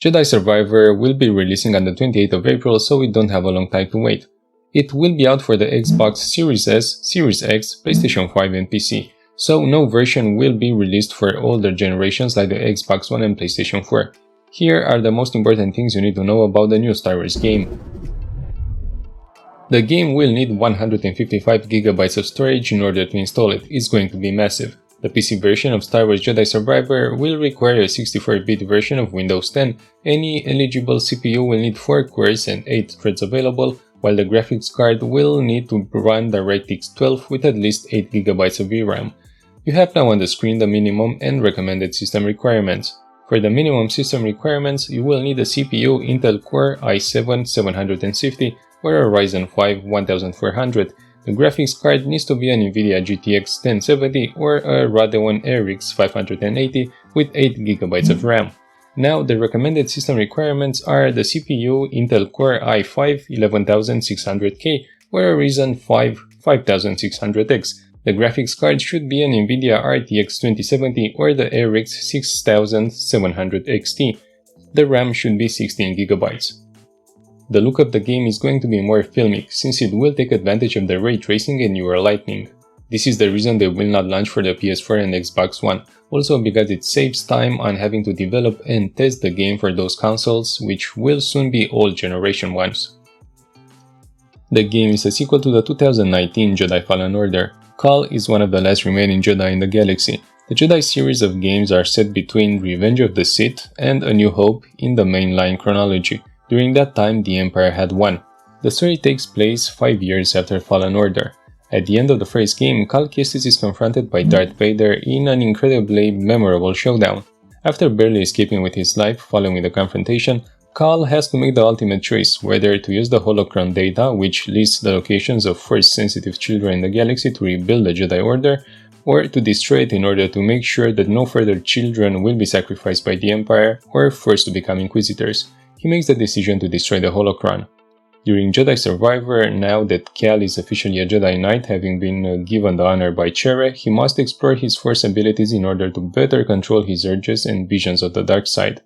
Jedi Survivor will be releasing on the 28th of April, so we don't have a long time to wait. It will be out for the Xbox Series S, Series X, PlayStation 5 and PC, so no version will be released for older generations like the Xbox One and PlayStation 4. Here are the most important things you need to know about the new Star Wars game. The game will need 155GB of storage in order to install it. It's going to be massive. The PC version of Star Wars Jedi Survivor will require a 64-bit version of Windows 10. Any eligible CPU will need 4 cores and 8 threads available, while the graphics card will need to run DirectX 12 with at least 8GB of VRAM. You have now on the screen the minimum and recommended system requirements. For the minimum system requirements, you will need a CPU Intel Core i7-750 or a Ryzen 5 1400. The graphics card needs to be an NVIDIA GTX 1070 or a Radeon RX 580 with 8GB of RAM. Now, the recommended system requirements are the CPU Intel Core i5 11600K or a Ryzen 5 5600X. The graphics card should be an NVIDIA RTX 2070 or the RX 6700 XT. The RAM should be 16GB. The look of the game is going to be more filmic, since it will take advantage of the ray tracing and newer lighting. This is the reason they will not launch for the PS4 and Xbox One, also because it saves time on having to develop and test the game for those consoles, which will soon be old generation ones. The game is a sequel to the 2019 Jedi Fallen Order. Cal is one of the last remaining Jedi in the galaxy. The Jedi series of games are set between Revenge of the Sith and A New Hope in the mainline chronology. During that time, the Empire had won. The story takes place 5 years after Fallen Order. At the end of the first game, Cal Kestis is confronted by Darth Vader in an incredibly memorable showdown. After barely escaping with his life following the confrontation, Cal has to make the ultimate choice, whether to use the holocron data, which lists the locations of Force-sensitive children in the galaxy to rebuild the Jedi Order, or to destroy it in order to make sure that no further children will be sacrificed by the Empire or forced to become Inquisitors. He makes the decision to destroy the holocron. During Jedi Survivor, now that Cal is officially a Jedi Knight, having been given the honor by Chere, he must explore his Force abilities in order to better control his urges and visions of the dark side.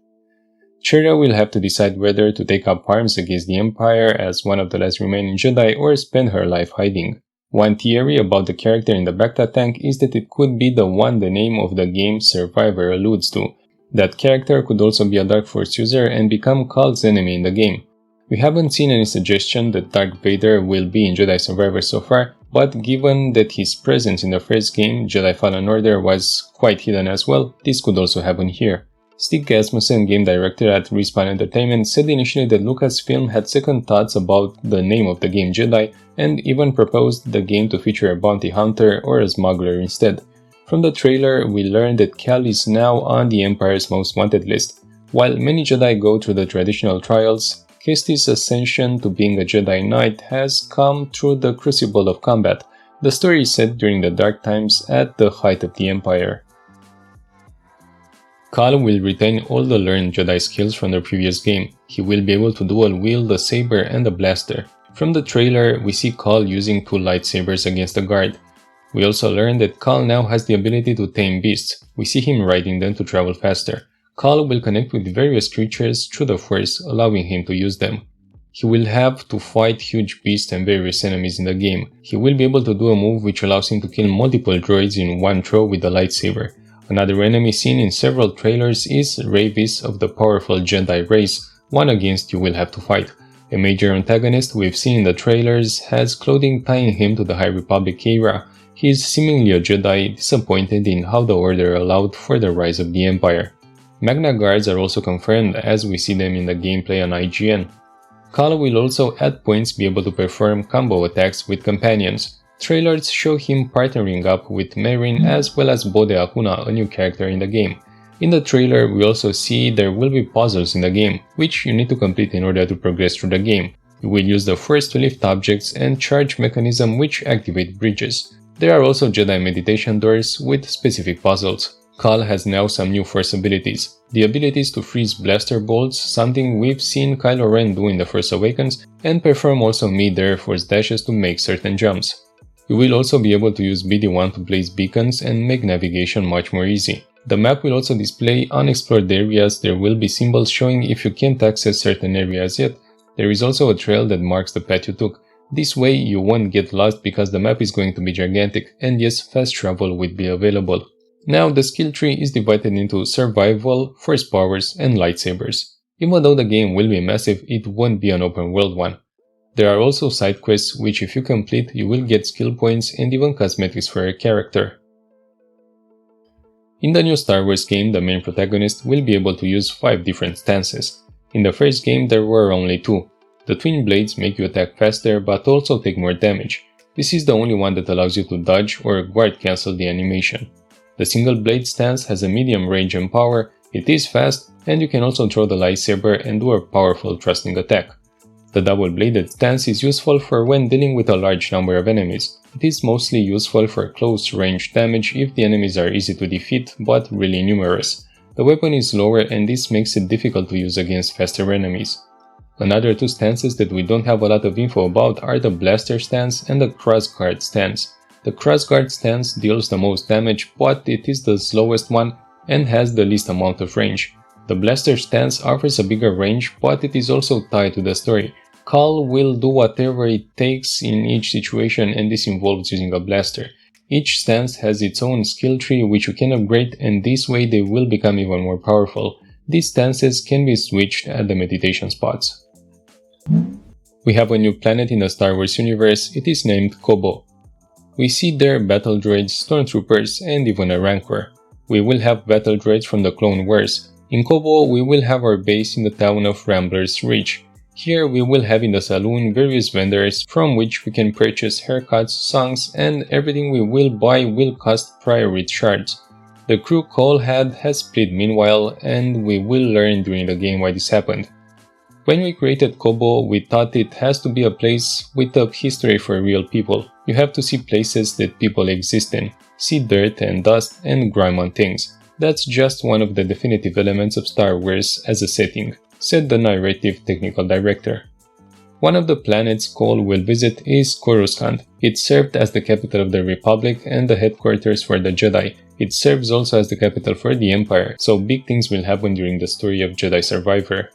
Chere will have to decide whether to take up arms against the Empire as one of the last remaining Jedi or spend her life hiding. One theory about the character in the Bacta tank is that it could be the one the name of the game Survivor alludes to. That character could also be a Dark Force user and become Cal's enemy in the game. We haven't seen any suggestion that Darth Vader will be in Jedi Survivor so far, but given that his presence in the first game, Jedi Fallen Order, was quite hidden as well, this could also happen here. Stig Asmussen, game director at Respawn Entertainment, said initially that Lucasfilm had second thoughts about the name of the game Jedi and even proposed the game to feature a bounty hunter or a smuggler instead. From the trailer, we learned that Cal is now on the Empire's most wanted list. While many Jedi go through the traditional trials, Kestis' ascension to being a Jedi Knight has come through the crucible of combat. The story is set during the Dark Times at the height of the Empire. Cal will retain all the learned Jedi skills from the previous game. He will be able to dual-wield a saber and a blaster. From the trailer, we see Cal using 2 lightsabers against a guard. We also learn that Cal now has the ability to tame beasts. We see him riding them to travel faster. Cal will connect with various creatures through the Force, allowing him to use them. He will have to fight huge beasts and various enemies in the game. He will be able to do a move which allows him to kill multiple droids in one throw with a lightsaber. Another enemy seen in several trailers is Ravis of the powerful Jedi race, one against you will have to fight. A major antagonist we've seen in the trailers has clothing tying him to the High Republic era. He is seemingly a Jedi, disappointed in how the Order allowed for the rise of the Empire. Magna Guards are also confirmed as we see them in the gameplay on IGN. Cal will also at points be able to perform combo attacks with companions. Trailers show him partnering up with Merrin as well as Bode Akuna, a new character in the game. In the trailer, we also see there will be puzzles in the game, which you need to complete in order to progress through the game. You will use the Force to lift objects and charge mechanism which activate bridges. There are also Jedi meditation doors with specific puzzles. Cal has now some new Force abilities. The abilities to freeze blaster bolts, something we've seen Kylo Ren do in The Force Awakens, and perform also mid-air Force dashes to make certain jumps. You will also be able to use BD-1 to place beacons and make navigation much more easy. The map will also display unexplored areas. There will be symbols showing if you can't access certain areas yet. There is also a trail that marks the path you took. This way you won't get lost because the map is going to be gigantic, and yes, fast travel will be available. Now the skill tree is divided into survival, force powers, and lightsabers. Even though the game will be massive, it won't be an open world one. There are also side quests which if you complete you will get skill points and even cosmetics for your character. In the new Star Wars game, the main protagonist will be able to use 5 different stances. In the first game there were only 2. The twin blades make you attack faster but also take more damage. This is the only one that allows you to dodge or guard cancel the animation. The single blade stance has a medium range and power, it is fast, and you can also throw the lightsaber and do a powerful thrusting attack. The double-bladed stance is useful for when dealing with a large number of enemies. It is mostly useful for close-range damage if the enemies are easy to defeat but really numerous. The weapon is lower and this makes it difficult to use against faster enemies. Another 2 stances that we don't have a lot of info about are the blaster stance and the crossguard stance. The crossguard stance deals the most damage, but it is the slowest one and has the least amount of range. The blaster stance offers a bigger range, but it is also tied to the story. Cal will do whatever it takes in each situation, and this involves using a blaster. Each stance has its own skill tree which you can upgrade, and this way they will become even more powerful. These stances can be switched at the meditation spots. We have a new planet in the Star Wars universe. It is named Kobo. We see there battle droids, stormtroopers, and even a rancor. We will have battle droids from the Clone Wars. In Kobo, we will have our base in the town of Rambler's Reach. Here we will have in the saloon various vendors from which we can purchase haircuts, songs, and everything we will buy will cost priority shards. The crew Cole has split meanwhile, and we will learn during the game why this happened. When we created Kobo, we thought it has to be a place with a history for real people. You have to see places that people exist in, see dirt and dust and grime on things. That's just one of the definitive elements of Star Wars as a setting, said the narrative technical director. One of the planets Cole will visit is Coruscant. It served as the capital of the Republic and the headquarters for the Jedi. It serves also as the capital for the Empire, so big things will happen during the story of Jedi Survivor.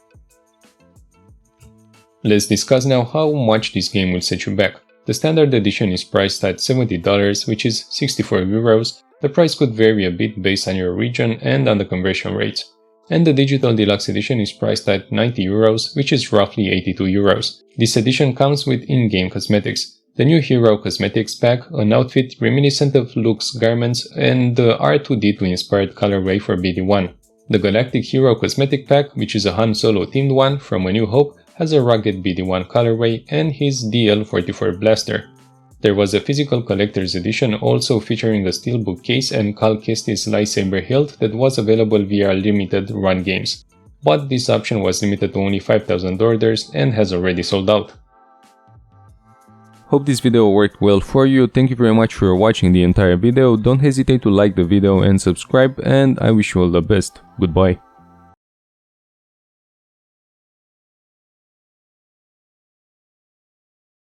Let's discuss now how much this game will set you back. The standard edition is priced at $70, which is 64 euros. The price could vary a bit based on your region and on the conversion rates. And the digital deluxe edition is priced at 90 euros, which is roughly 82 euros. This edition comes with in-game cosmetics. The new Hero Cosmetics pack, an outfit reminiscent of Luke's garments, and the R2-D2 inspired colorway for BD1. The Galactic Hero Cosmetic pack, which is a Han Solo themed one from A New Hope, has a rugged BD1 colorway and his DL44 blaster. There was a physical collector's edition also featuring a steelbook case and Cal Kestis lightsaber hilt that was available via limited run games. But this option was limited to only 5,000 orders and has already sold out. Hope this video worked well for you. Thank you very much for watching the entire video. Don't hesitate to like the video and subscribe, and I wish you all the best. Goodbye.